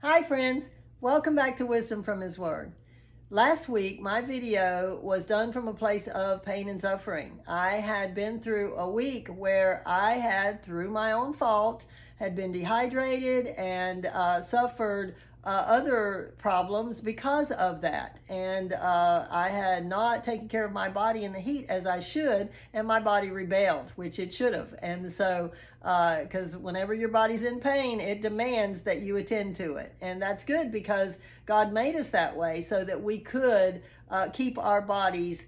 Hi friends, welcome back to Wisdom from His Word. Last week my video was done from a place of pain and suffering. I had been through a week where I had, through my own fault, had been dehydrated and suffered other problems because of that. And I had not taken care of my body in the heat as I should, and my body rebelled, which it should have. And so, because whenever your body's in pain, it demands that you attend to it. And that's good because God made us that way so that we could keep our bodies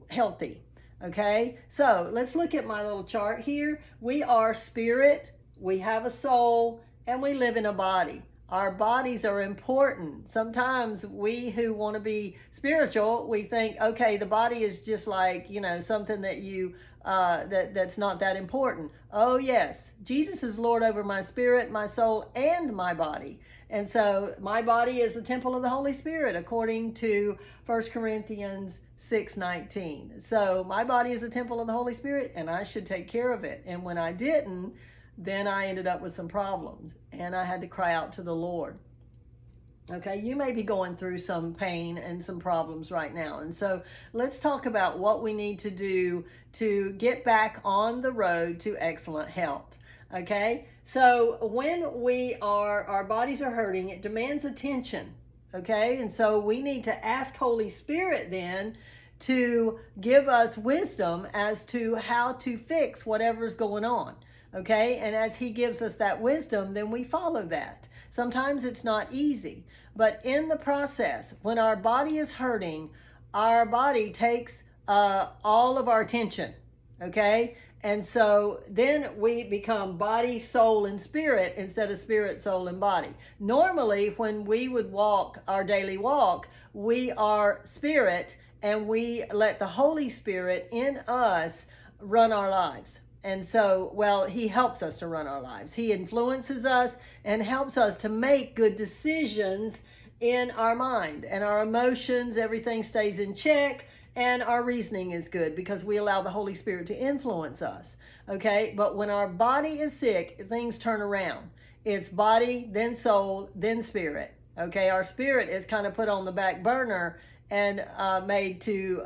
healthy. Okay, so let's look at my little chart here. We are spirit, we have a soul, and we live in a body. Our bodies are important. Sometimes we who want to be spiritual, we think, okay, the body is just like, something that you that's not that important. Oh yes, Jesus is Lord over my spirit, my soul, and my body. And so my body is the temple of the Holy Spirit, according to 1 Corinthians 6:19. So my body is the temple of the Holy Spirit, and I should take care of it. And when I didn't, then I ended up with some problems, and I had to cry out to the Lord. Okay, you may be going through some pain and some problems right now. And so let's talk about what we need to do to get back on the road to excellent health. Okay, so when our bodies are hurting, it demands attention. Okay, and so we need to ask Holy Spirit then to give us wisdom as to how to fix whatever's going on. Okay, and as He gives us that wisdom, then we follow that. Sometimes it's not easy, but in the process, when our body is hurting, our body takes all of our attention. Okay, and so then we become body, soul, and spirit instead of spirit, soul, and body. Normally, when we would walk our daily walk, we are spirit, and we let the Holy Spirit in us run our lives. And so, He helps us to run our lives. He influences us and helps us to make good decisions in our mind, and our emotions, everything stays in check, and our reasoning is good because we allow the Holy Spirit to influence us. Okay, but when our body is sick, things turn around. It's body, then soul, then spirit. Okay, our spirit is kind of put on the back burner and made to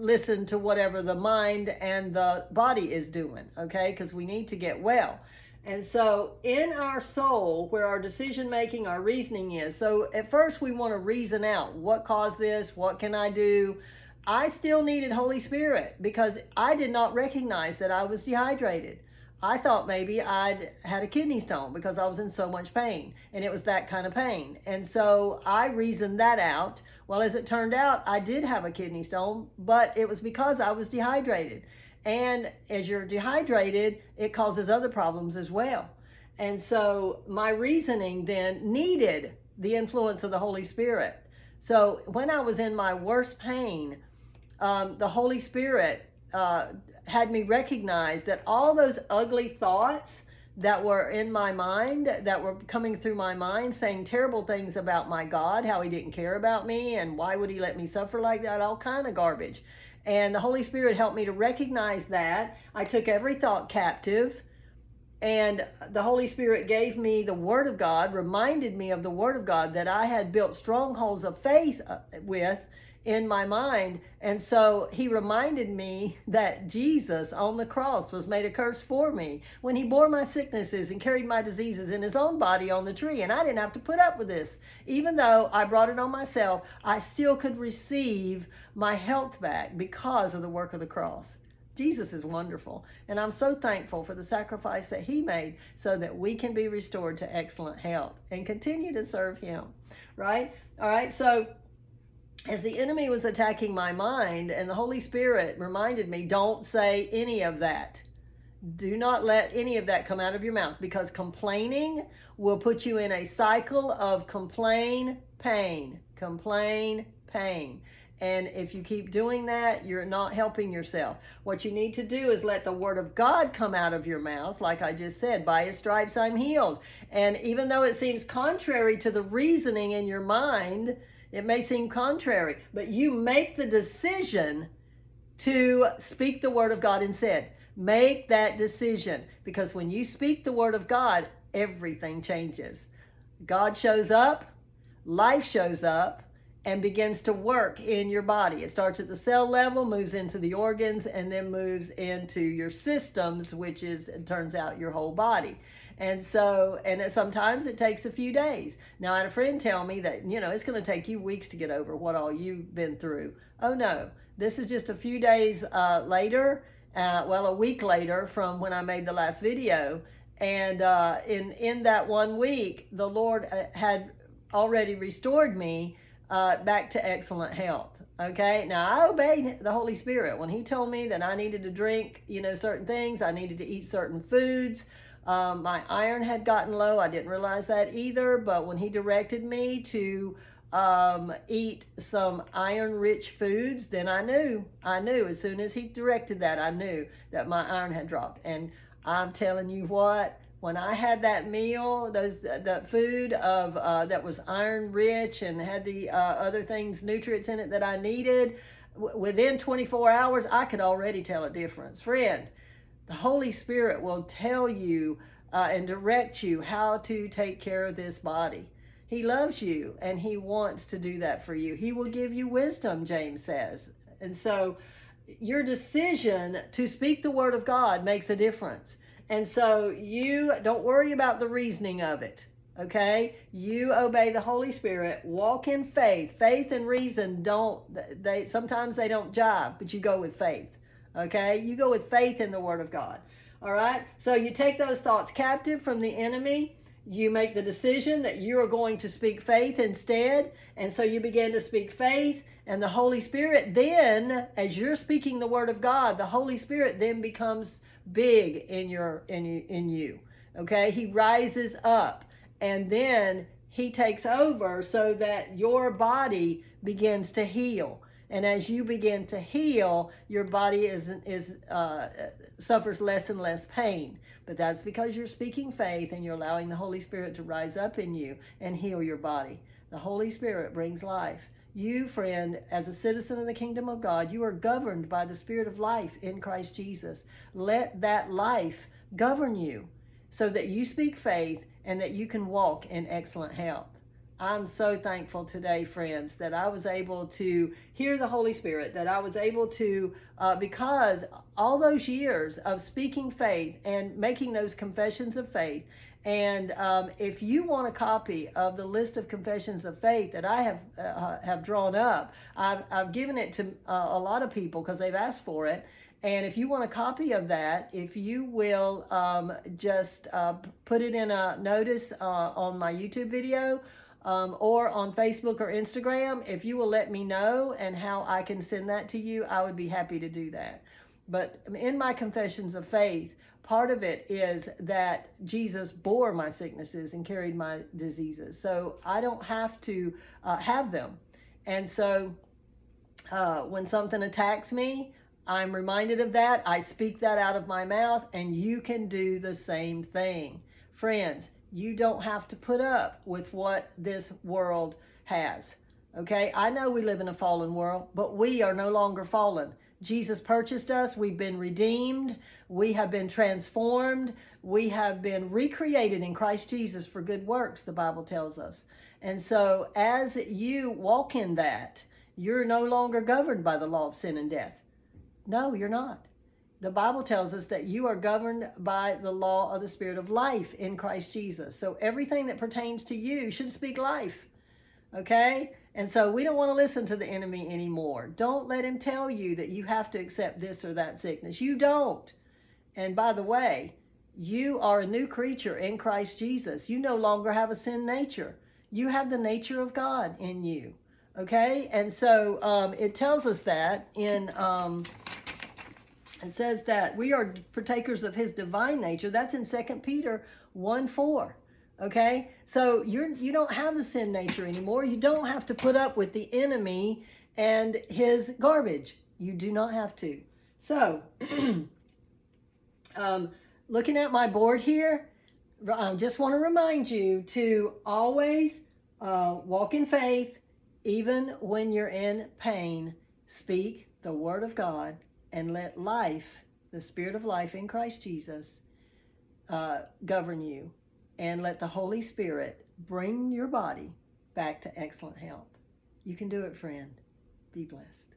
listen to whatever the mind and the body is doing, okay? Because we need to get well. And so in our soul, where our decision making, our reasoning is, so at first we want to reason out what caused this, what can I do? I still needed Holy Spirit because I did not recognize that I was dehydrated. I thought maybe I'd had a kidney stone because I was in so much pain, and it was that kind of pain. And so I reasoned that out. Well, as it turned out, I did have a kidney stone, but it was because I was dehydrated. And as you're dehydrated, it causes other problems as well. And so my reasoning then needed the influence of the Holy Spirit. So when I was in my worst pain, the Holy Spirit had me recognize that all those ugly thoughts that were in my mind, that were coming through my mind, saying terrible things about my God, how He didn't care about me, and why would He let me suffer like that, all kind of garbage. And the Holy Spirit helped me to recognize that. I took every thought captive, and the Holy Spirit gave me the Word of God, reminded me of the Word of God that I had built strongholds of faith with in my mind. And so He reminded me that Jesus on the cross was made a curse for me when He bore my sicknesses and carried my diseases in His own body on the tree. And I didn't have to put up with this. Even though I brought it on myself, I still could receive my health back because of the work of the cross. Jesus is wonderful. And I'm so thankful for the sacrifice that He made so that we can be restored to excellent health and continue to serve Him. Right? All right. So as the enemy was attacking my mind, and the Holy Spirit reminded me, don't say any of that. Do not let any of that come out of your mouth, because complaining will put you in a cycle of complain, pain. And if you keep doing that, you're not helping yourself. What you need to do is let the Word of God come out of your mouth, like I just said, by His stripes I'm healed. And even though it seems contrary to the reasoning in your mind, it may seem contrary, but you make the decision to speak the Word of God instead. Make that decision, because when you speak the Word of God, everything changes. God shows up, life shows up, and begins to work in your body. It starts at the cell level, moves into the organs, and then moves into your systems, which is, it turns out, your whole body. And so, sometimes it takes a few days. Now, I had a friend tell me that, it's going to take you weeks to get over what all you've been through. Oh, no. This is just a few days later, a week later from when I made the last video. And in that 1 week, the Lord had already restored me back to excellent health. Okay, now I obeyed the Holy Spirit when He told me that I needed to drink, certain things. I needed to eat certain foods. My iron had gotten low. I didn't realize that either. But when He directed me to eat some iron-rich foods, then I knew. As soon as He directed that, I knew that my iron had dropped. And I'm telling you what. When I had that meal, the food of that was iron rich and had the other things, nutrients in it that I needed, within 24 hours, I could already tell a difference. Friend, the Holy Spirit will tell you and direct you how to take care of this body. He loves you and He wants to do that for you. He will give you wisdom, James says. And so your decision to speak the word of God makes a difference. And so you don't worry about the reasoning of it, okay? You obey the Holy Spirit, walk in faith. Faith and reason sometimes they don't jive, but you go with faith, okay? You go with faith in the Word of God, all right? So you take those thoughts captive from the enemy. You make the decision that you are going to speak faith instead, and so you begin to speak faith, and the Holy Spirit then, as you're speaking the Word of God, the Holy Spirit then becomes big in you. Okay, He rises up, and then He takes over so that your body begins to heal. And as you begin to heal, your body suffers less and less pain. But that's because you're speaking faith and you're allowing the Holy Spirit to rise up in you and heal your body. The Holy Spirit brings life. You, friend, as a citizen of the kingdom of God, you are governed by the Spirit of life in Christ Jesus. Let that life govern you so that you speak faith and that you can walk in excellent health. I'm so thankful today, friends, that I was able to hear the Holy Spirit, that I was able to, because all those years of speaking faith and making those confessions of faith. And if you want a copy of the list of confessions of faith that I have drawn up, I've given it to a lot of people because they've asked for it. And if you want a copy of that, if you will just put it in a notice on my YouTube video or on Facebook or Instagram, if you will let me know and how I can send that to you, I would be happy to do that. But in my confessions of faith, part of it is that Jesus bore my sicknesses and carried my diseases. So I don't have to have them. And so when something attacks me, I'm reminded of that. I speak that out of my mouth, and you can do the same thing. Friends, you don't have to put up with what this world has. Okay? I know we live in a fallen world, but we are no longer fallen. Jesus purchased us. We've been redeemed. We have been transformed. We have been recreated in Christ Jesus for good works, the Bible tells us. And so as you walk in that, you're no longer governed by the law of sin and death. No, you're not. The Bible tells us that you are governed by the law of the Spirit of life in Christ Jesus. So everything that pertains to you should speak life. Okay? And so we don't want to listen to the enemy anymore. Don't let him tell you that you have to accept this or that sickness. You don't. And by the way, you are a new creature in Christ Jesus. You no longer have a sin nature. You have the nature of God in you. Okay? And so it tells us that in... it says that we are partakers of his divine nature. That's in 2 Peter 1:4. Okay? So you don't have the sin nature anymore. You don't have to put up with the enemy and his garbage. You do not have to. So, looking at my board here, I just want to remind you to always walk in faith, even when you're in pain. Speak the word of God. And let life, the Spirit of life in Christ Jesus, govern you. and let the Holy Spirit bring your body back to excellent health. You can do it, friend. Be blessed.